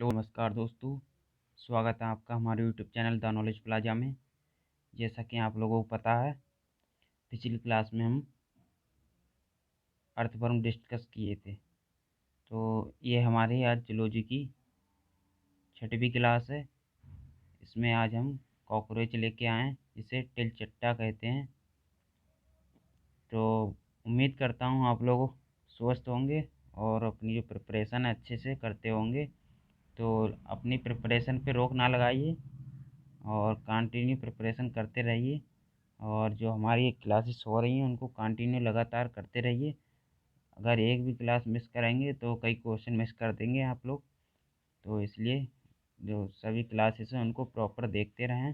Hello नमस्कार दोस्तों। स्वागत है आपका हमारे YouTube channel the knowledge plaza में। जैसा कि आप लोगों को पता है, पिछली क्लास में हम अर्थवर्म डिस्कस किए थे। तो ये हमारी आज जूलॉजी की 6वीं क्लास है। इसमें आज हम कॉकरोच लेके आए हैं, इसे टिलचट्टा कहते हैं। तो उम्मीद करता हूँ आप लोग स्वस्थ होंगे और अपनी जो प्रिपरेशन है अच्छे से करते होंगे। तो अपनी प्रिपरेशन पे रोक ना लगाइए और कंटिन्यू प्रिपरेशन करते रहिए। और जो हमारी क्लासेस हो रही हैं उनको कंटिन्यू लगातार करते रहिए। अगर एक भी क्लास मिस करेंगे तो कई क्वेश्चन मिस कर देंगे आप लोग। तो इसलिए जो सभी क्लासेस हैं उनको प्रॉपर देखते रहें।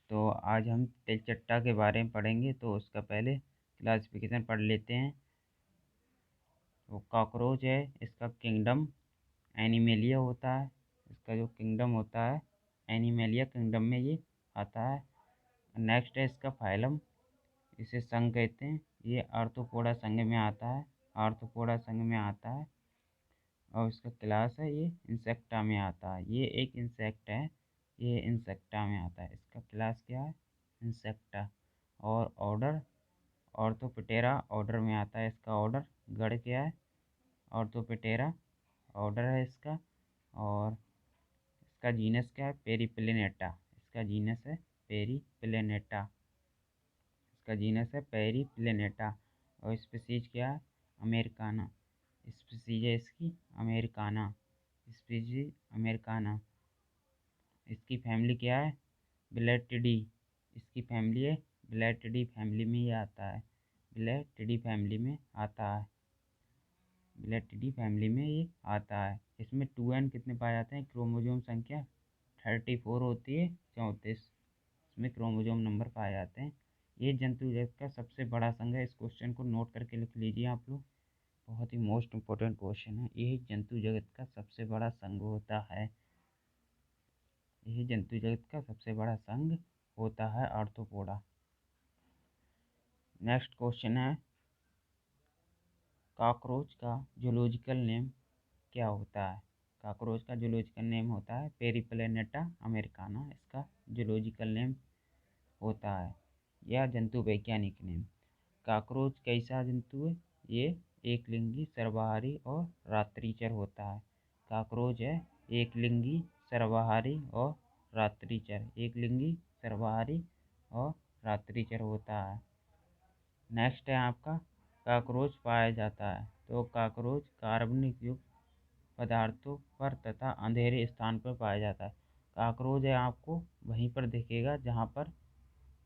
तो आज हम टिलचट्टा के बारे में पढ़ेंगे, तो उसका पहले क्लासिफिकेशन पढ़ लेते हैं। तो कॉकरोच है, इसका किंगडम एनिमेलिया होता है। इसका जो किंगडम होता है एनिमेलिया किंगडम में ये आता है। नेक्स्ट है इसका फाइलम, इसे संघ कहते हैं। ये आर्थ्रोपोडा संघ में आता है, आर्थ्रोपोडा संघ में आता है। और इसका क्लास है, ये इंसेक्टा में आता है। ये एक इंसेक्ट है, ये इंसेक्टा में आता है। इसका क्लास क्या है? इंसेक्टा। और ऑर्डर ऑर्थोपिटेरा ऑर्डर में आता है। इसका ऑर्डर गण क्या है? ऑर्थोपिटेरा ऑर्डर है इसका। और इसका जीनस क्या है? पेरिप्लेनेटा। इसका जीनस है पेरिप्लेनेटा। इसका जीनस है पेरिप्लेनेटा। और स्पीसीज क्या है? अमेरिकाना। स्पीसीज है इसकी अमेरिकाना। Species Americana. इसकी फैमिली क्या है? ब्लेटिडी। इसकी फैमिली है ब्लेटिडी, फैमिली में ही आता है। ब्लेटिडी फैमिली में आता है। ब्लेटिडी फैमिली में ये आता है। इसमें 2n कितने पाए जाते हैं? क्रोमोजोम संख्या 34 होती है, 34 इसमें क्रोमोजोम नंबर पाए जाते हैं। ये जंतु जगत का सबसे बड़ा संघ है। इस क्वेश्चन को नोट करके लिख लीजिए आप लोग, बहुत ही मोस्ट इम्पोर्टेंट क्वेश्चन है। यही जंतु जगत का सबसे बड़ा संघ होता है। यही जंतु जगत का सबसे बड़ा संघ होता है आर्थ्रोपोडा। नेक्स्ट क्वेश्चन है, कॉकरोच का जूलॉजिकल नेम क्या होता है? कॉकरोच का जूलॉजिकल नेम होता है पेरिप्लेनेटा अमेरिकाना। इसका जूलॉजिकल नेम होता है, या जंतु वैज्ञानिक नेम। कॉकरोच कैसा जंतु है? ये एक लिंगी, सर्वाहारी और रात्रिचर होता है। कॉकरोच है एक लिंगी, सर्वाहारी और रात्रिचर। एक लिंगी, सर्वाहारी और रात्रिचर होता है। नेक्स्ट है आपका, कॉकरोच पाया जाता है। तो कॉकरोच कार्बनिक युक्त पदार्थों पर तथा अंधेरे स्थान पर पाया जाता है। कॉकरोच है आपको वहीं पर दिखेगा जहाँ पर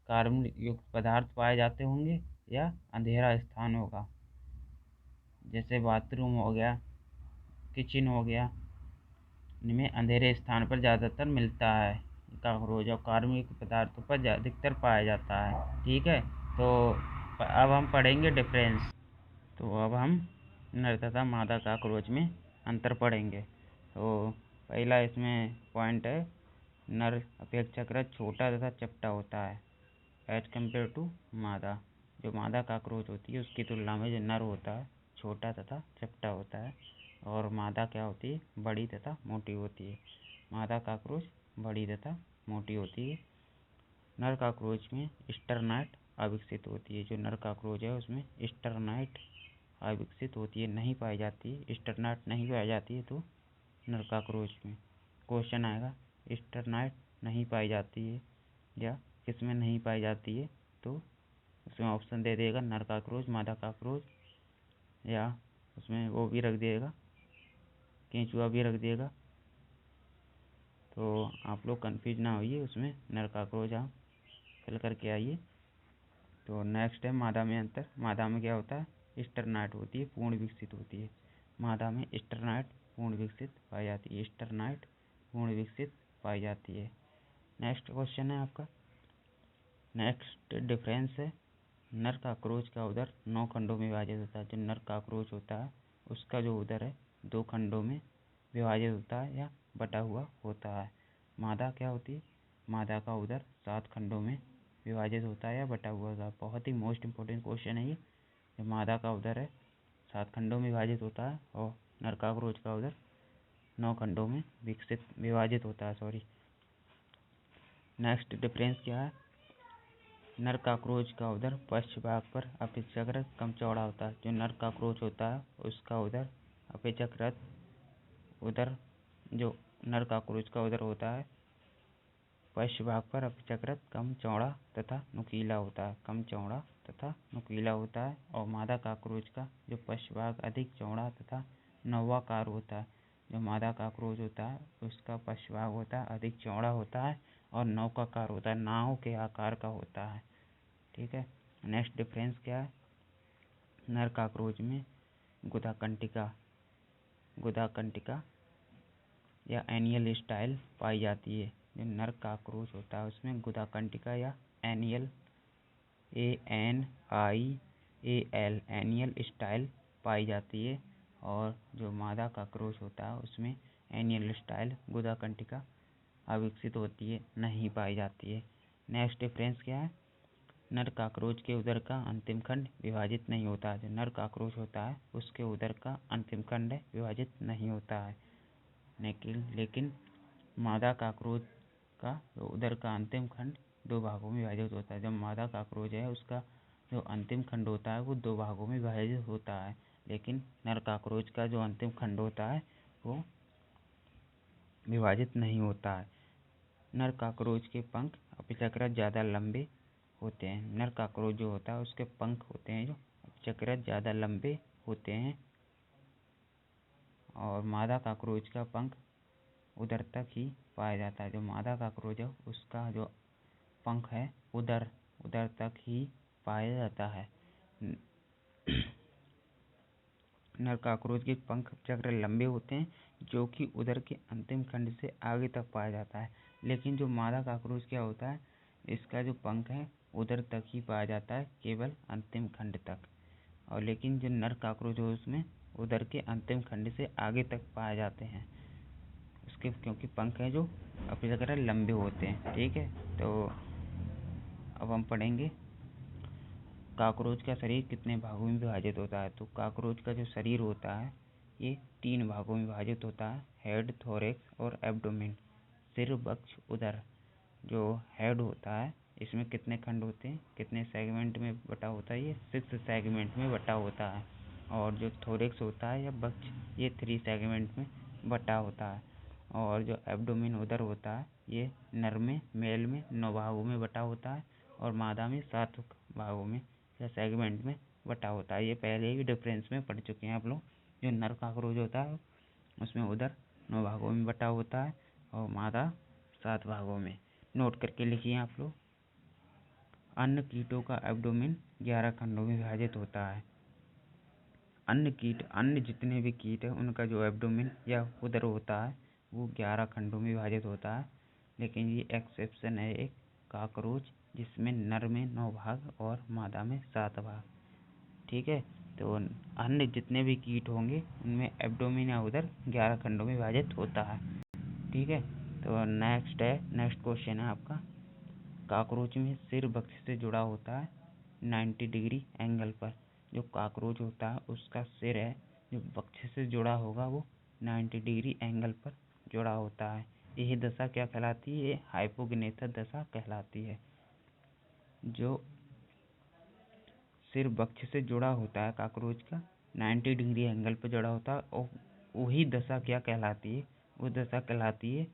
कार्बन युक्त पदार्थ पाए जाते होंगे या अंधेरा स्थान होगा। जैसे बाथरूम हो गया, किचन हो गया, इनमें अंधेरे स्थान पर ज़्यादातर मिलता है कॉकरोच, और कार्बन युक्त पदार्थों पर अधिकतर पाया जाता है। ठीक है, तो अब हम पढ़ेंगे डिफरेंस। तो अब हम नर तथा मादा कॉकरोच में अंतर पढ़ेंगे। तो पहला इसमें पॉइंट है, नर अपेक्षाकृत छोटा तथा चपटा होता है एज कम्पेयर टू मादा। जो मादा कॉकरोच होती है उसकी तुलना में जो नर होता है छोटा तथा चपटा होता है। और मादा क्या होती है? बड़ी तथा मोटी होती है। मादा कॉकरोच बड़ी तथा मोटी होती है। नर कॉकरोच में स्टर्नाइट अविकसित होती है। जो नर कॉकरोच है उसमें स्टर्नाइट अविकसित होती है, नहीं पाई जाती है। स्टर्नाइट नहीं पाई जाती है तो नर कॉकरोच में क्वेश्चन आएगा स्टर्नाइट नहीं पाई जाती है या किस में नहीं पाई जाती है, तो उसमें ऑप्शन दे देगा नर कॉकरोच, मादा कॉकरोच, या उसमें वो भी रख देगा, केंचुआ भी रख देगा। तो आप लोग कंफ्यूज ना होइए, उसमें नर कॉकरोच आप फिल करके आइए। तो नेक्स्ट है मादा में अंतर। मादा में क्या होता है? स्टर्नाइट होती है, पूर्ण विकसित होती है। मादा में स्टर्नाइट पूर्ण विकसित पाई जाती है। स्टर्नाइट पूर्ण विकसित पाई जाती है। नेक्स्ट क्वेश्चन है आपका, नेक्स्ट डिफरेंस है, नर कॉकरोच का उदर 9 खंडों में विभाजित होता है। जो नर कॉकरोच होता है उसका जो उदर है 2 खंडों में विभाजित होता है या बटा हुआ होता है। मादा क्या होती है? मादा का उदर 7 खंडों में विभाजित होता है या बटा हुआ होता है। बहुत ही मोस्ट इम्पोर्टेंट क्वेश्चन है ये। जो मादा का उदर है 7 खंडों में विभाजित होता है और नर कॉकरोच का उदर 9 खंडों में विभाजित होता है। नेक्स्ट डिफरेंस क्या है? नर कॉकरोच का उदर पश्च भाग पर अपेक्षाकृत कम चौड़ा होता है। जो नर कॉकरोच होता है उसका उदर अपेक्षाकृत उदर जो नर कॉकरोच का उदर होता है पश्च भाग पर अपेक्षाकृत कम चौड़ा तथा नुकीला होता है। कम चौड़ा तथा नुकीला होता है। और मादा कॉकरोच का जो पश्च भाग अधिक चौड़ा तथा नौवाकार होता है। जो मादा कॉकरोच होता है उसका पश्च भाग होता है अधिक चौड़ा होता है और नौकाकार होता है, नाव के आकार का होता है। ठीक है। नेक्स्ट डिफरेंस क्या है? नर कॉकरोच में गुदा कंटिका या एनियल स्टाइल पाई जाती है। जो नर कॉकरोच होता है उसमें गुदा कंटिका या एनियल ANIAL एनियल स्टाइल पाई जाती है। और जो मादा कॉकरोच होता है उसमें एनियल स्टाइल गुदा कंटिका अविकसित होती है, नहीं पाई जाती है। नेक्स्ट डिफरेंस क्या है? नर कॉकरोच के उदर का अंतिम खंड विभाजित नहीं होता। जो नर कॉकरोच होता है उसके उदर का अंतिम खंड विभाजित नहीं होता है, लेकिन मादा कॉकरोच का जो उदर का अंतिम खंड 2 भागों में विभाजित होता है। जब मादा कॉकरोच है उसका जो अंतिम खंड होता है वो 2 भागों में विभाजित होता है, लेकिन नर कॉकरोच का जो अंतिम खंड होता है वो विभाजित नहीं होता है। नर कॉकरोच के पंख अपेक्षाकृत ज़्यादा लंबे होते हैं। नर कॉकरोच जो होता है उसके पंख होते हैं जो अपेक्षाकृत ज़्यादा लंबे होते हैं। और मादा कॉकरोच का पंख उदर तक ही पाया जाता है। जो मादा कॉकरोच है उसका जो पंख है उदर तक ही पाया जाता है। नर कॉकरोच के पंख अपेक्षाकृत लंबे होते हैं जो कि उदर के अंतिम खंड से आगे तक पाया जाता है, लेकिन जो मादा कॉकरोच क्या होता है इसका जो पंख है उदर तक ही पाया जाता है, केवल अंतिम खंड तक। और लेकिन जो नर कॉकरोच है उसमें उदर के अंतिम खंड से आगे तक पाए जाते हैं उसके, क्योंकि पंख है जो अपेक्षाकृत लंबे होते हैं। ठीक है। तो अब हम पढ़ेंगे कॉकरोच का शरीर कितने भागों में विभाजित होता है। तो कॉकरोच का जो शरीर होता है ये 3 भागों में विभाजित होता है, हेड, थोरैक्स और एब्डोमेन। सिर, वक्ष, उदर। जो हेड होता है इसमें कितने खंड होते हैं, कितने सेगमेंट में बटा होता है? ये 6 सेगमेंट में बटा होता है। और जो थोरैक्स होता है या वक्ष ये 3 सेगमेंट में बटा होता है। और जो एब्डोमेन उदर होता है ये नर में, मेल में 9 भागों में बटा होता है और मादा में 7 भागों में या सेगमेंट में बटा होता है। ये पहले ही डिफरेंस में पढ़ चुके हैं आप लोग। जो नर कॉकरोच होता है उसमें उदर 9 भागों में बटा होता है और मादा 7 भागों में। नोट करके लिखिए आप लोग। अन्य कीटों का एब्डोमेन 11 खंडों में विभाजित होता है। अन्य जितने भी कीट हैं उनका जो एब्डोमेन या उदर होता है वो 11 खंडों में विभाजित होता है, लेकिन ये एक्सेप्शन है एक कॉकरोच जिसमें नर में 9 भाग और मादा में 7 भाग। ठीक है। तो अन्य जितने भी कीट होंगे उनमें एब्डोमेन या उदर 11 खंडों में विभाजित होता है। ठीक है। तो नेक्स्ट क्वेश्चन है आपका, कॉकरोच में सिर वक्ष से जुड़ा होता है 90 डिग्री एंगल पर। जो कॉकरोच होता है उसका सिर है जो वक्ष से जुड़ा होगा वो 90 डिग्री एंगल पर जुड़ा होता है। यही दशा क्या कहलाती है? ये हाइपोगनेथस दशा कहलाती है। जो सिर वक्ष से जुड़ा होता है कॉकरोच का 90 डिग्री एंगल पर जुड़ा होता है और वही दशा क्या कहलाती है? वो दशा कहलाती है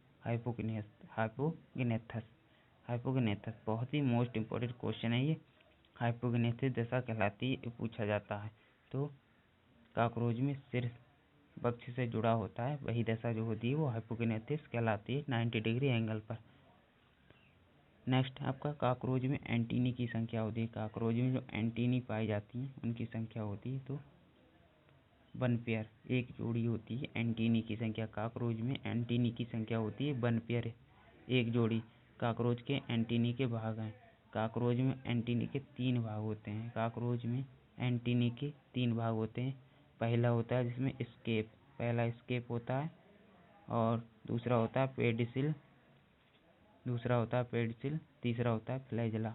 हाइपोगनेथस। बहुत ही मोस्ट इम्पोर्टेंट क्वेश्चन है ये। हाइपोगनेथस दशा कहलाती है, पूछा जाता है। तो कॉकरोच में सिर वक्ष से जुड़ा होता है वही दशा जो होती है वो हाइपोगनेथस कहलाती है 90 डिग्री एंगल पर। नेक्स्ट आपका कॉकरोच में एंटीनी की संख्या होती है। कॉकरोच में जो एंटीनी पाई जाती हैं उनकी संख्या होती है तो 1 पेयर, एक जोड़ी होती है एंटीनी की संख्या। कॉकरोच में एंटीनी की संख्या होती है 1 पेयर, एक जोड़ी। कॉकरोच के एंटीनी के भाग हैं। कॉकरोच में एंटीनी के 3 भाग होते हैं। कॉकरोच में एंटीनी के 3 भाग होते हैं। पहला होता है जिसमें पहला स्केप होता है और दूसरा होता है पेडिसिल, तीसरा होता है फ्लैजेला।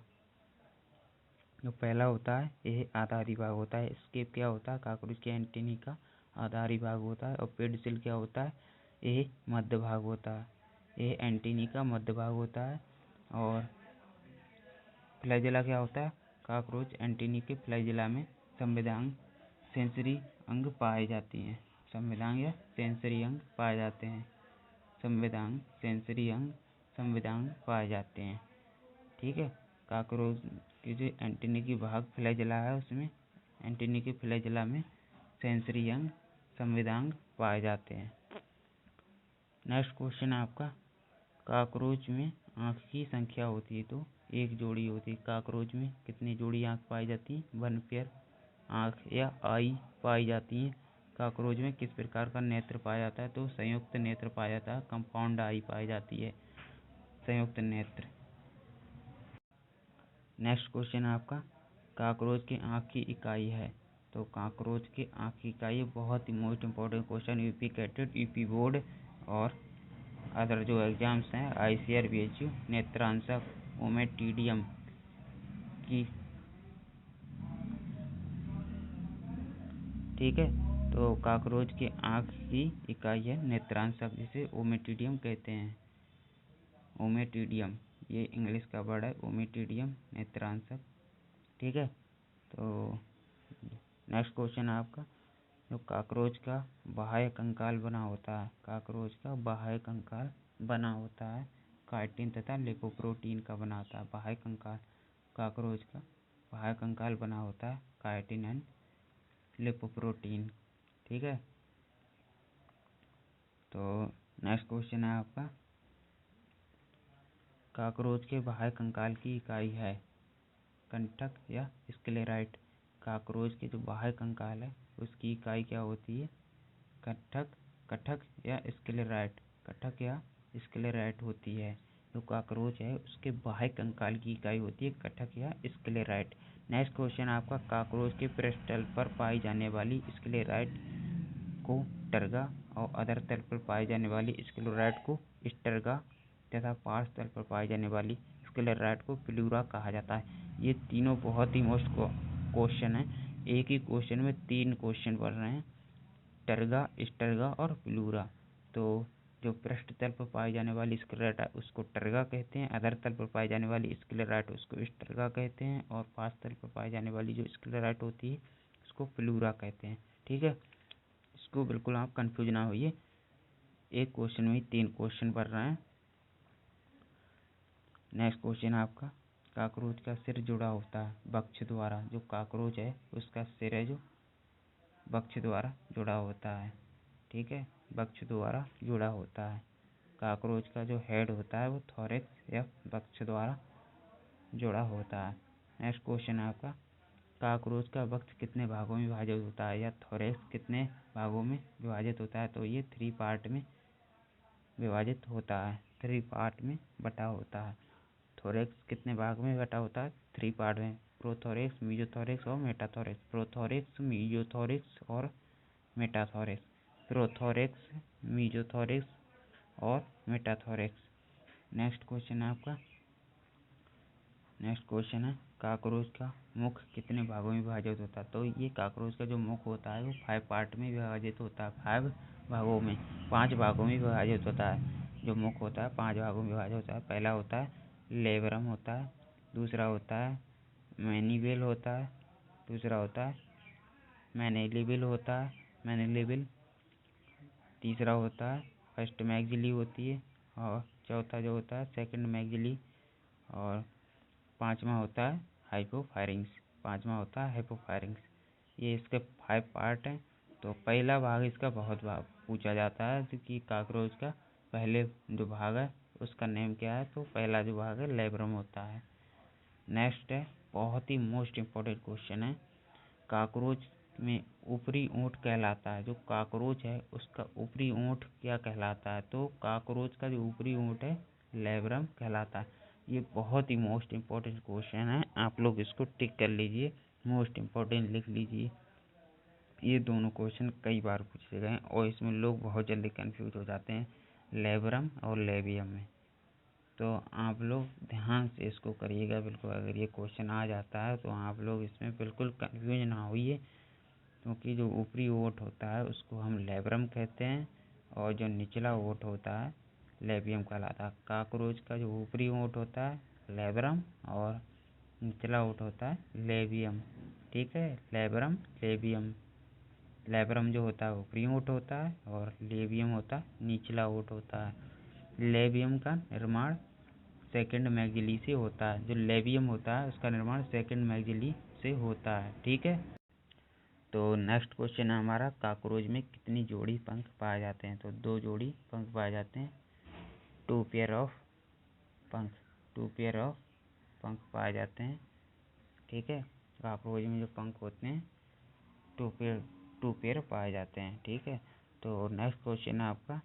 जो पहला होता है यह आधारी भाग होता है। स्केप क्या होता है? कॉकरोच के एंटीनी का आधारी भाग होता है। और पेडिसिल क्या होता है? ए मध्य भाग होता है, ए एंटीनी का मध्य भाग होता है। और फ्लैजेला क्या होता है? कॉकरोच एंटीनी के फ्लैजेला में संवेदनांग सेंसरी अंग पाए जाती हैं। संवेदनांग या सेंसरी अंग पाए जाते हैं। संवेदनांग सेंसरी अंग संवेदनांग पाए जाते हैं। ठीक है। कॉकरोच की जो एंटीनी की भाग फ्लैजेला है उसमें एंटीनी के फ्लैजेला में सेंसरी अंग संवेदनांग पाए जाते हैं। नेक्स्ट क्वेश्चन है आपका, कॉकरोच में आँख की संख्या होती है तो एक जोड़ी होती है। कॉकरोच में कितनी जोड़ी आँख पाई जाती है? 1 पेयर आँख या आई पाई जाती हैं। कॉकरोच में किस प्रकार का नेत्र पाया जाता है? तो संयुक्त नेत्र पाया जाता है, कंपाउंड आई पाई जाती है, संयुक्त नेत्र। नेक्स्ट क्वेश्चन है आपका, कॉकरोच की आँख की इकाई है तो कॉकरोच की आँख की इकाई बहुत ही most important question, UP CATET, UP board और अदर जो एग्जाम्स हैं ICAR BHU नेत्रांशक ओमेटिडियम की। ठीक है। तो कॉकरोच की आँख की इकाई है नेत्रांशक, जिसे ओमेटिडियम कहते हैं। ओमेटिडियम ये इंग्लिश का वर्ड है, ओमेटिडियम नेत्रांशक। ठीक है। तो नेक्स्ट क्वेश्चन है आपका, जो कॉकरोच का बाह्य कंकाल बना होता है, कॉकरोच का बाह्य कंकाल बना होता है काइटिन तथा लिपोप्रोटीन का बना होता है। बाह्य कंकाल, कॉकरोच का बाह्य कंकाल बना होता है काइटिन एंड लिपोप्रोटीन। ठीक है। तो नेक्स्ट क्वेश्चन है आपका, कॉकरोच के बाह्य कंकाल की इकाई है कंटक या स्क्लेराइट। कॉकरोच के जो बाह्य कंकाल है उसकी इकाई क्या होती है? कटक या स्क्लेराइट, कटक या स्क्लेराइट होती है। जो कॉकरोच है उसके बाह्य कंकाल की इकाई होती है कटक या स्क्लेराइट। नेक्स्ट क्वेश्चन आपका, कॉकरोच के पृष्ठतल पर पाई जाने वाली स्क्लेराइट को टर्गा और अधर तल पर पाई जाने वाली स्क्लेराइट को स्टर्गा तथा पार्श्व तल पर पाई जाने वाली स्क्लेराइट को प्लूरा कहा जाता है। ये तीनों बहुत ही मोस्ट क्वेश्चन है, एक ही क्वेश्चन में 3 क्वेश्चन बन रहे हैं, टर्गा, स्टर्गा और प्लूरा। तो जो पृष्ठ तल पर पाई जाने वाली स्क्लेराइट है उसको टर्गा कहते हैं, अधर तल पर पाई जाने वाली स्क्लेराइट उसको स्टर्गा कहते हैं, और पार्श्व तल पर पाई जाने वाली जो स्क्लेराइट होती है उसको प्लूरा कहते हैं। ठीक है। इसको बिल्कुल आप कंफ्यूज ना होइए, एक क्वेश्चन में ही 3 क्वेश्चन बन रहे हैं। नेक्स्ट क्वेश्चन आपका, कॉकरोच का सिर जुड़ा होता है वक्ष द्वारा। जो कॉकरोच है उसका सिर है जो वक्ष द्वारा जुड़ा होता है। ठीक है, वक्ष द्वारा जुड़ा होता है। कॉकरोच का जो हेड होता है वो थोरैक्स या वक्ष द्वारा जुड़ा होता है। नेक्स्ट क्वेश्चन है आपका, कॉकरोच का वक्ष कितने भागों में विभाजित होता है, या थोरैक्स कितने भागों में विभाजित होता है? तो ये 3 पार्ट में विभाजित होता है, 3 पार्ट में बटा होता है। थोरैक्स कितने भाग में बटा होता है? 3 पार्ट में, प्रोथोरैक्स, मेसोथोरैक्स और मेटाथोरैक्स। प्रोथोरैक्स, मेसोथोरैक्स और मेटाथोरैक्स। प्रोथोरैक्स, मेसोथोरैक्स और मेटाथोरैक्स। नेक्स्ट क्वेश्चन है आपका, नेक्स्ट क्वेश्चन है, कॉकरोच का मुख कितने भागों में विभाजित होता है? तो ये कॉकरोच का जो मुख होता है वो 5 पार्ट में विभाजित होता है, 5 भागों में, 5 भागों में विभाजित होता है। जो मुख होता है 5 भागों में विभाजित होता है। पहला होता है लेबरम होता है, दूसरा होता है मैनिवेल होता है, दूसरा होता है मैनेलिबिल होता है, मैनेलिबिल, तीसरा होता है फर्स्ट मैक्सिली होती है, और चौथा जो होता है सेकंड मैक्सिली, और पांचवा होता है हाइपोफायरिंग्स, पांचवा होता है हाइपोफायरिंग्स। ये इसके 5 पार्ट हैं। तो पहला भाग इसका बहुत भाग पूछा जाता है कि कॉकरोच का पहले जो भाग है उसका नेम क्या है? तो पहला जो भाग है लेब्रम होता है। नेक्स्ट है, बहुत ही मोस्ट इम्पोर्टेंट क्वेश्चन है, कॉकरोच में ऊपरी ओंठ कहलाता है। जो कॉकरोच है उसका ऊपरी ओंठ क्या कहलाता है? तो कॉकरोच का जो ऊपरी ओंठ है लेब्रम कहलाता है। ये बहुत ही मोस्ट इम्पोर्टेंट क्वेश्चन है, आप लोग इसको टिक कर लीजिए, मोस्ट इम्पोर्टेंट लिख लीजिए। ये दोनों क्वेश्चन कई बार पूछे गए हैं और इसमें लोग बहुत जल्दी कंफ्यूज हो जाते हैं लेब्रम और लेबियम में। तो आप लोग ध्यान से इसको करिएगा बिल्कुल, अगर ये क्वेश्चन आ जाता है तो आप लोग इसमें बिल्कुल कंफ्यूज ना होइए, क्योंकि जो ऊपरी ओंठ होता है उसको हम लेब्रम कहते हैं और जो निचला ओठ होता है लेबियम कहलाता है। कॉकरोच का जो ऊपरी ओठ होता है लेब्रम और निचला ओठ होता है लेबियम। ठीक है, लेब्रम लेबियम। लेब्रम जो होता है ऊपरी ओठ होता है और लेबियम होता है निचला ओठ होता है। लेबियम का निर्माण सेकंड मैक्सिली से होता है। जो लेबियम होता है उसका निर्माण सेकंड मैक्सिली से होता है। ठीक है, तो नेक्स्ट क्वेश्चन है हमारा, कॉकरोच में कितनी जोड़ी पंख पाए जाते हैं? तो 2 जोड़ी पंख पाए जाते हैं। 2 पेयर ऑफ पंख, 2 पेयर ऑफ पंख पाए जाते हैं। ठीक है, कॉकरोच में जो पंख होते हैं 2 पेयर पाए जाते हैं। ठीक है, तो नेक्स्ट क्वेश्चन है आपका,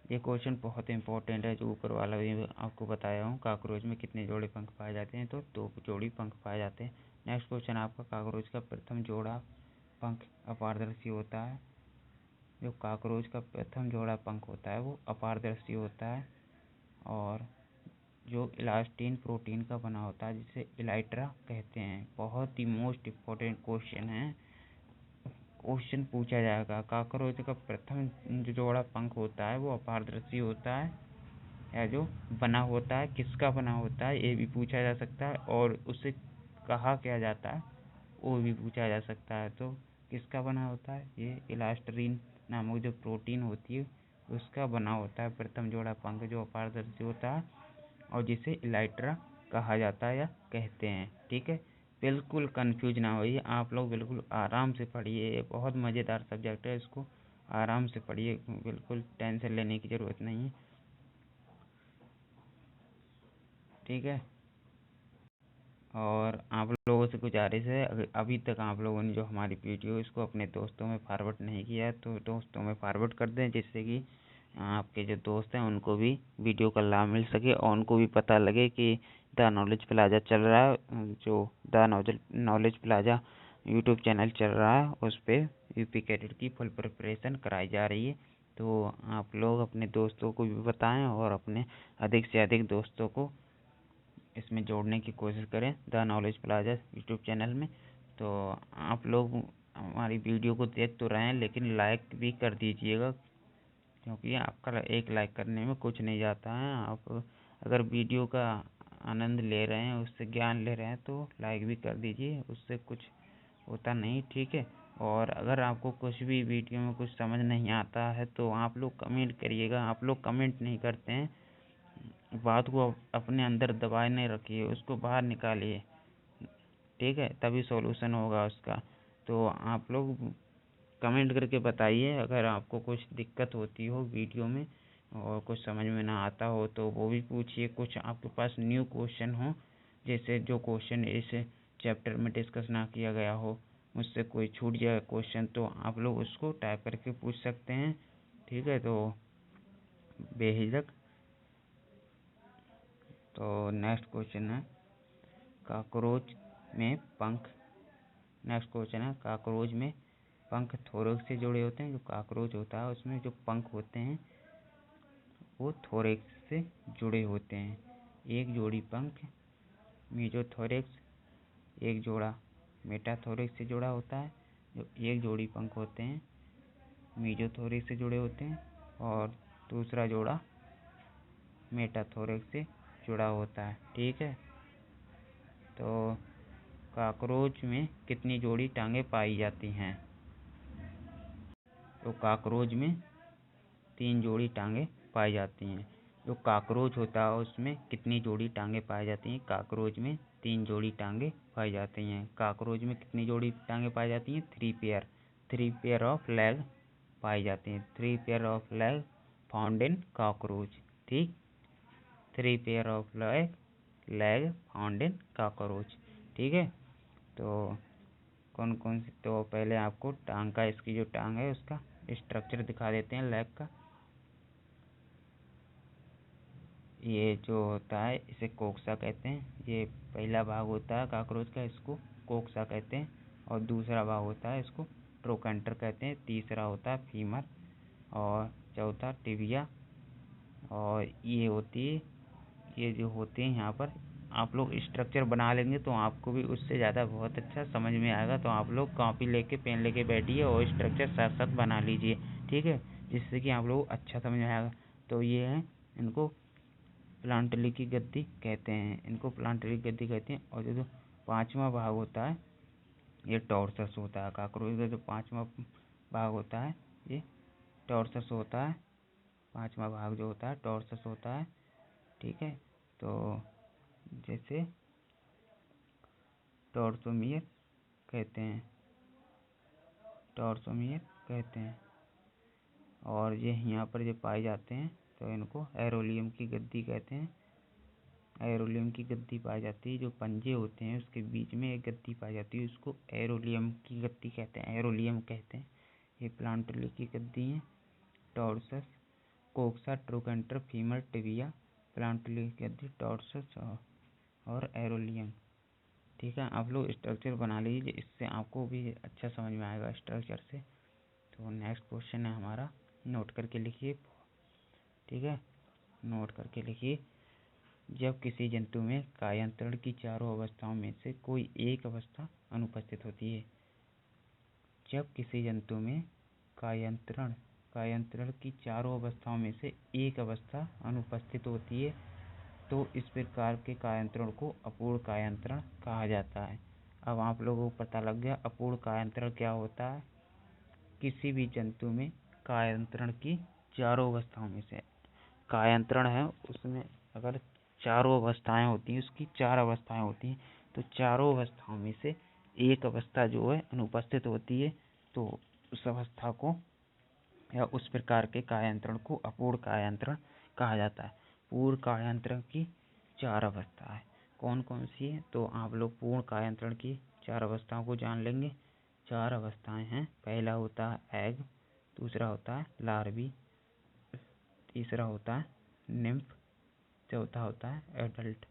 ये क्वेश्चन बहुत इंपॉर्टेंट है, जो ऊपर वाला भी आपको बताया हूँ। कॉकरोच में कितने जोड़े पंख पाए जाते हैं? तो 2 जोड़ी पंख पाए जाते हैं। नेक्स्ट क्वेश्चन आपका, कॉकरोच का प्रथम जोड़ा पंख अपारदर्शी होता है। जो कॉकरोच का प्रथम जोड़ा पंख होता है वो अपारदर्शी होता है और जो इलास्टिन प्रोटीन का बना होता है जिसे इलाइट्रा कहते हैं। बहुत ही मोस्ट इम्पोर्टेंट क्वेश्चन है, क्वेश्चन पूछा जाएगा। कॉकरोच का प्रथम जो जोड़ा पंख होता है वो अपारदर्शी होता है या जो बना होता है, किसका बना होता है ये भी पूछा जा सकता है, और उसे कहा क्या जाता है वो भी पूछा जा सकता है। तो किसका बना होता है? ये इलास्टरीन नामक जो प्रोटीन होती है उसका बना होता है प्रथम जोड़ा पंख, जो अपारदर्शी होता है और जिसे इलाइट्रा कहा जाता है या कहते हैं। ठीक है, बिल्कुल कंफ्यूज ना होइए, आप लोग बिल्कुल आराम से पढ़िए। बहुत मज़ेदार सब्जेक्ट है, इसको आराम से पढ़िए, बिल्कुल टेंशन लेने की ज़रूरत नहीं है। ठीक है, और आप लोगों से गुजारिश है, अभी तक आप लोगों ने जो हमारी वीडियो इसको अपने दोस्तों में फॉरवर्ड नहीं किया तो दोस्तों में फॉरवर्ड कर दें, जिससे कि आपके जो दोस्त हैं उनको भी वीडियो का लाभ मिल सके और उनको भी पता लगे कि द नॉलेज प्लाजा चल रहा है। जो the knowledge plaza YouTube channel चल रहा है उस पर यूपी कैडेट की फुल प्रिपरेशन कराई जा रही है। तो आप लोग अपने दोस्तों को भी बताएं और अपने अधिक से अधिक दोस्तों को इसमें जोड़ने की कोशिश करें the knowledge plaza YouTube channel में। तो आप लोग हमारी वीडियो को देख तो रहे हैं लेकिन लाइक भी कर दीजिएगा, क्योंकि आपका एक लाइक करने में कुछ नहीं जाता है। आप अगर वीडियो का आनंद ले रहे हैं, उससे ज्ञान ले रहे हैं तो लाइक भी कर दीजिए, उससे कुछ होता नहीं। ठीक है, और अगर आपको कुछ भी वीडियो में कुछ समझ नहीं आता है तो आप लोग कमेंट करिएगा। आप लोग कमेंट नहीं करते हैं, बात को अपने अंदर दबाए नहीं रखिए, उसको बाहर निकालिए। ठीक है, तभी सॉल्यूशन होगा उसका। तो आप लोग कमेंट करके बताइए अगर आपको कुछ दिक्कत होती हो वीडियो में और कुछ समझ में ना आता हो तो वो भी पूछिए। कुछ आपके पास न्यू क्वेश्चन हो, जैसे जो क्वेश्चन इस चैप्टर में डिस्कस ना किया गया हो, मुझसे कोई छूट जाए क्वेश्चन, तो आप लोग उसको टाइप करके पूछ सकते हैं। ठीक है, तो बेझिझक। तो नेक्स्ट क्वेश्चन है, कॉकरोच में पंख। नेक्स्ट क्वेश्चन है, कॉकरोच में पंख थोरैक्स से जुड़े होते हैं। जो कॉकरोच होता है उसमें जो पंख होते हैं वो थोरैक्स से जुड़े होते हैं। एक जोड़ी पंख मेसोथोरैक्स, एक जोड़ा मेटाथोरैक्स से जुड़ा होता है। जो एक जोड़ी पंख होते हैं मेसोथोरैक्स से जुड़े होते हैं और दूसरा जोड़ा मेटाथोरैक्स से जुड़ा होता है। ठीक है, तो कॉकरोच में कितनी जोड़ी टांगें पाई जाती हैं? तो कॉकरोच में 3 जोड़ी टांगें पाई जाती हैं। जो कॉकरोच होता है उसमें कितनी जोड़ी टांगें पाई जाती हैं? कॉकरोच में 3 जोड़ी टांगें पाई जाती हैं। कॉकरोच में कितनी जोड़ी टांगें पाई जाती हैं? 3 पेयर ऑफ लेग पाई जाती हैं। 3 pair of leg found in cockroach. ठीक, 3 pair of leg found in cockroach. ठीक है, तो कौन कौन सी, तो पहले आपको टांग का, इसकी जो टांग है उसका स्ट्रक्चर दिखा देते हैं लेग का। ये जो होता है इसे कोक्सा कहते हैं। ये पहला भाग होता है कॉकरोच का, इसको कोक्सा कहते हैं। और दूसरा भाग होता है इसको ट्रोकेंटर कहते हैं। तीसरा होता है फीमर और चौथा टिबिया। और ये होती है, ये जो होते हैं यहाँ पर आप लोग स्ट्रक्चर बना लेंगे तो आपको भी उससे ज़्यादा बहुत अच्छा समझ में आएगा। तो आप लोग कॉपी लेके पेन लेके बैठिए और स्ट्रक्चर साथ साथ बना लीजिए। ठीक है, जिससे कि आप लोग अच्छा समझ में आएगा। तो ये है, इनको प्लांटली की गद्दी कहते हैं, इनको प्लांटली की गद्दी कहते हैं। और जो 5वां भाग होता है ये टॉर्सस होता है। कॉकरोच का जो 5वां भाग होता है ये टॉर्सस होता है। 5वां भाग जो होता है टॉर्सस होता है, ठीक है। तो जैसे टॉर्सोमियर कहते हैं, टॉर्सोमियर कहते हैं। और ये यहाँ पर जो पाए जाते हैं तो इनको एरोलियम की गद्दी कहते हैं। एरोलियम की गद्दी पाई जाती है, जो पंजे होते हैं उसके बीच में एक गद्दी पाई जाती है, उसको एरोलियम की गद्दी कहते हैं, एरोलियम कहते हैं। ये प्लांटली की गद्दी है। टॉर्सस, कोक्सा, ट्रोकेंटर, फीमर, टिबिया, प्लांटली की गद्दी, टॉर्सस और एरोलियम, ठीक है। आप लोग स्ट्रक्चर बना लीजिए, इससे आपको भी अच्छा समझ में आएगा स्ट्रक्चर से। तो नेक्स्ट क्वेश्चन है हमारा, नोट करके लिखिए, ठीक है, नोट करके लिखिए। जब किसी जंतु में कायांतरण की चारों अवस्थाओं में से कोई एक अवस्था अनुपस्थित होती है, जब किसी जंतु में कायांतरण की चारों अवस्थाओं में से एक अवस्था अनुपस्थित होती है तो इस प्रकार के कायांतरण को अपूर्ण कायांतरण कहा जाता है। अब आप लोगों को पता लग गया अपूर्ण कायांतरण क्या होता है। किसी भी जंतु में कायांतरण की चारों अवस्थाओं में से कायांतरण है, उसमें अगर चारों अवस्थाएं होती हैं, उसकी 4 अवस्थाएं होती हैं, तो चारों अवस्थाओं में से एक अवस्था जो है अनुपस्थित होती है तो उस अवस्था को या उस प्रकार के कायांतरण को अपूर्ण कायांतरण कहा जाता है। पूर्ण कायांतरण की 4 अवस्थाएं कौन कौन सी है, तो आप लोग पूर्ण कायांतरण की 4 अवस्थाओं को जान लेंगे। 4 अवस्थाएं हैं, पहला होता है एग, दूसरा होता है लार्वी, तीसरा होता है निम्फ, चौथा होता है एडल्ट।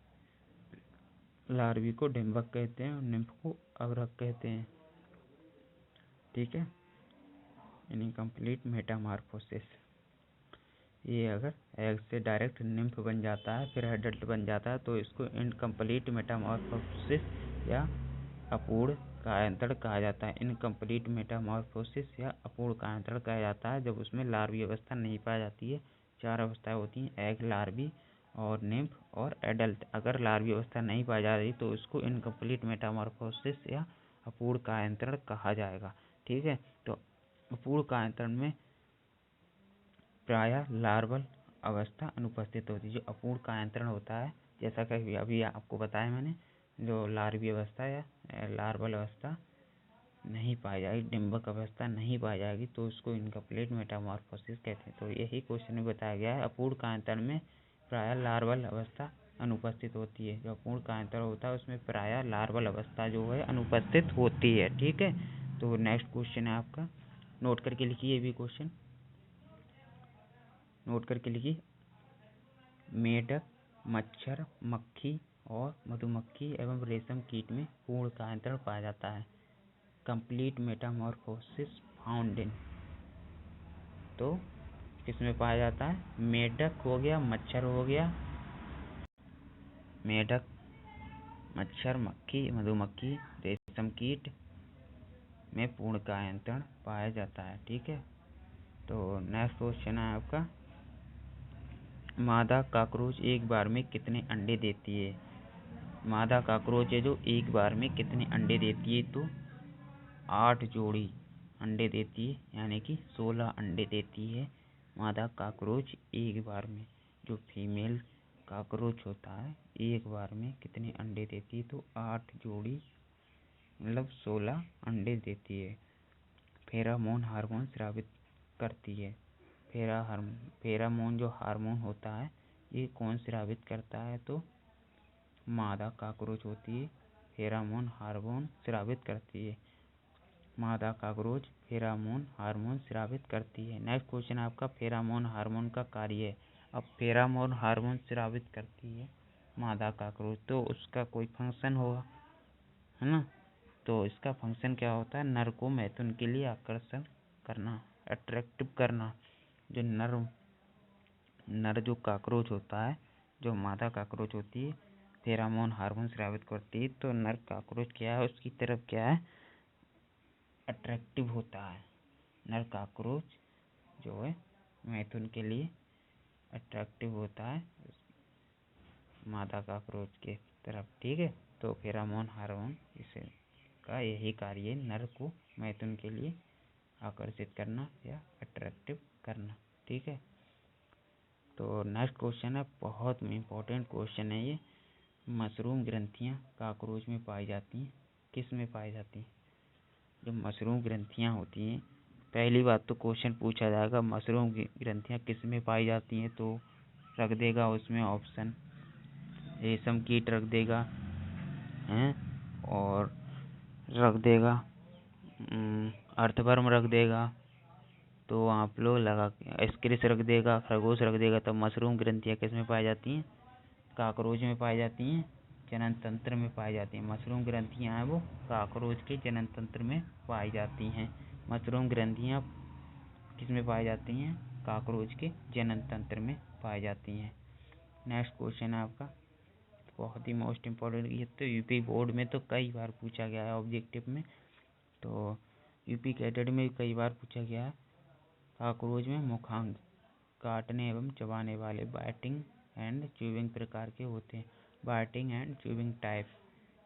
लार्वी को डिम्बक कहते हैं और निम्फ को अग्रक कहते हैं, ठीक है। इनकम्प्लीट मेटामॉर्फोसिस, ये अगर एग से डायरेक्ट निम्फ बन जाता है फिर एडल्ट बन जाता है तो इसको इनकम्प्लीट मेटामॉर्फोसिस या अपूर्ण कायांतरण कहा जाता है। इनकम्प्लीट मेटामॉर्फोसिस या अपूर्ण कायांतरण कहा जाता है जब उसमें लार्वी अवस्था नहीं पाई जाती है। 4 अवस्थाएं होती हैं, एग, लार्वी और निम्फ और एडल्ट। अगर लार्वी अवस्था नहीं पाई जा रही तो इसको इनकम्प्लीट मेटामॉर्फोसिस या अपूर्ण कायांतरण कहा जाएगा, ठीक है। तो अपूर्ण कायांतरण में प्रायः लार्वल अवस्था अनुपस्थित होती है। जो अपूर्ण कायांतरण होता है, जैसा कि अभी आपको बताया मैंने, जो लार्वी अवस्था या लार्वल अवस्था नहीं पाई जाएगी, डिम्बक अवस्था नहीं पाई जाएगी तो उसको इनकम्प्लीट मेटामॉर्फोसिस कहते हैं। तो यही क्वेश्चन में बताया गया है, अपूर्ण कायांतरण में प्रायः लार्वल अवस्था अनुपस्थित होती है। जो अपूर्ण कायांतरण होता है उसमें प्रायः लार्वल अवस्था जो है अनुपस्थित होती है, ठीक है। तो नेक्स्ट क्वेश्चन है आपका, नोट करके लिखिए, ये भी क्वेश्चन नोट करके लिखिए। मेढक, मच्छर, मक्खी और मधुमक्खी एवं रेशम कीट में पूर्ण कायांतरण पाया जाता है। कंप्लीट मेटामॉर्फोसिस फाउंड इन, तो किसमें पाया जाता है, मेढक हो गया, मच्छर हो गया, मेढक, मच्छर, मक्खी, मधुमक्खी, रेशम कीट में पूर्ण कायांतरण पाया जाता है, ठीक है। तो नेक्स्ट क्वेश्चन है आपका, मादा कॉकरोच एक बार में कितने अंडे देती है। मादा कॉकरोच है जो एक बार में कितने अंडे देती है, तो 8 जोड़ी अंडे देती है, यानी कि 16 अंडे देती है मादा कॉकरोच एक बार में। जो फीमेल कॉकरोच होता है एक बार में कितने अंडे देती है, तो 8 जोड़ी, मतलब 16 अंडे देती है। फेरामोन हार्मोन स्रावित करती है। फेरामोन जो हार्मोन होता है ये कौन स्रावित करता है, तो मादा कॉकरोच होती है, फेरामोन हार्मोन स्रावित करती है। मादा कॉकरोच फेरामोन हार्मोन स्रावित करती है। नेक्स्ट क्वेश्चन आपका, फेरामोन हार्मोन का कार्य है। अब फेरामोन हार्मोन स्रावित करती है मादा कॉकरोच, तो उसका कोई फंक्शन होगा, है ना। तो इसका फंक्शन क्या होता है, नर को मैथुन के लिए आकर्षण करना, अट्रैक्टिव करना। जो नर जो कॉकरोच होता है, जो मादा कॉकरोच होती है, फेरामोन हार्मोन स्रावित करती है तो नर कॉकरोच क्या है, उसकी तरफ क्या है, अट्रैक्टिव होता है। नर कॉकरोच जो है मैथुन के लिए अट्रैक्टिव होता है मादा कॉकरोच के तरफ। ठीक है, तो फेरोमोन हार्मोन इसे का यही कार्य है, नर को मैथुन के लिए आकर्षित करना या अट्रैक्टिव करना। ठीक है, तो नेक्स्ट क्वेश्चन है, बहुत इम्पोर्टेंट क्वेश्चन है ये। मशरूम ग्रंथियां कॉकरोच में पाई जाती हैं, किस में पाई जाती हैं? जो मशरूम ग्रंथियां होती हैं, पहली बात तो क्वेश्चन पूछा जाएगा मशरूम ग्रंथियां किस में पाई जाती हैं, तो रख देगा उसमें ऑप्शन रेशम कीट रख देगा हैं, और रख देगा अर्थवर्म रख देगा, तो आप लोग लगा स्क्रिस रख देगा, खरगोश रख देगा। तो मशरूम ग्रंथियां किस में पाई जाती हैं? कॉकरोच में पाई जाती हैं, जनन तंत्र में पाई जाती हैं। मशरूम ग्रंथियां हैं वो कॉकरोच के जनन तंत्र में पाई जाती हैं। मशरूम ग्रंथियां किस में पाई जाती हैं? कॉकरोच के जनन तंत्र में पाई जाती हैं। नेक्स्ट क्वेश्चन है आपका, बहुत ही मोस्ट इम्पोर्टेंट, ये तो यूपी बोर्ड में तो कई बार पूछा गया है ऑब्जेक्टिव में, तो यूपी कैडेट में कई बार पूछा गया है। कॉकरोच में मुखांग काटने एवं चबाने वाले बाइटिंग एंड च्यूइंग प्रकार के होते हैं। बाइटिंग एंड च्यूइंग टाइप,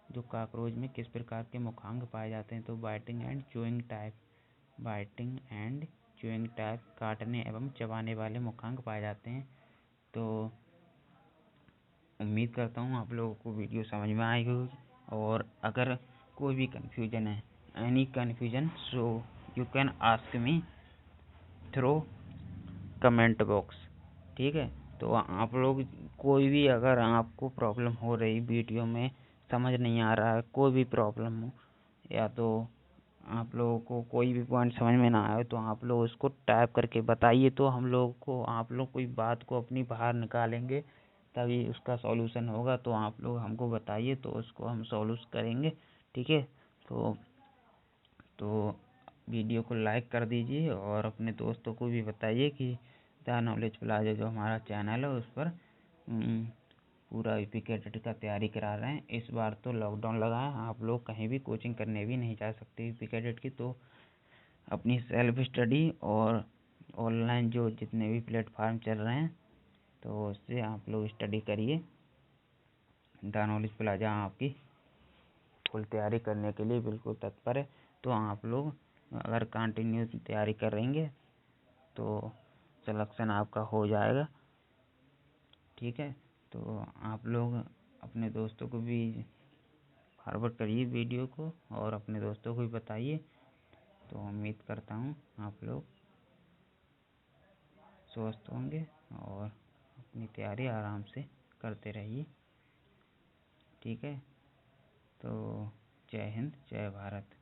जो कॉकरोच में किस प्रकार के मुखांग पाए जाते हैं? तो biting and chewing type, biting and chewing type काटने एवं चबाने वाले मुखांग पाए जाते हैं। तो उम्मीद करता हूँ आप लोगों को वीडियो समझ में आई होगी, और अगर कोई भी कन्फ्यूजन है, any confusion, so you can ask me through comment box. ठीक है, तो आप लोग कोई भी अगर आपको प्रॉब्लम हो रही वीडियो में, समझ नहीं आ रहा है, कोई भी प्रॉब्लम हो, या तो आप लोगों को कोई भी पॉइंट समझ में ना आए, तो आप लोग उसको टाइप करके बताइए, तो हम लोग को आप लोग कोई बात को अपनी बाहर निकालेंगे, तभी उसका सॉल्यूशन होगा। तो आप लोग हमको बताइए, तो उसको हम सॉल्यूशन करेंगे। ठीक है, तो वीडियो को लाइक कर दीजिए, और अपने दोस्तों को भी बताइए कि द नॉलेज प्लाजा जो हमारा चैनल है उस पर पूरा यूपी कैडेट का तैयारी करा रहे हैं। इस बार तो लॉकडाउन लगा है, आप लोग कहीं भी कोचिंग करने भी नहीं जा सकते यूपी कैडेट की, तो अपनी सेल्फ स्टडी और ऑनलाइन जो जितने भी प्लेटफार्म चल रहे हैं, तो उससे आप लोग स्टडी करिए। द नॉलेज प्लाजा आपकी फुल तैयारी करने के लिए बिल्कुल तत्पर है। तो आप लोग अगर कंटिन्यू तैयारी करेंगे तो सिलेक्शन आपका हो जाएगा। ठीक है, तो आप लोग अपने दोस्तों को भी फॉरवर्ड करिए वीडियो को, और अपने दोस्तों को भी बताइए। तो उम्मीद करता हूँ आप लोग स्वस्थ होंगे, और अपनी तैयारी आराम से करते रहिए। ठीक है, तो जय हिंद, जय भारत।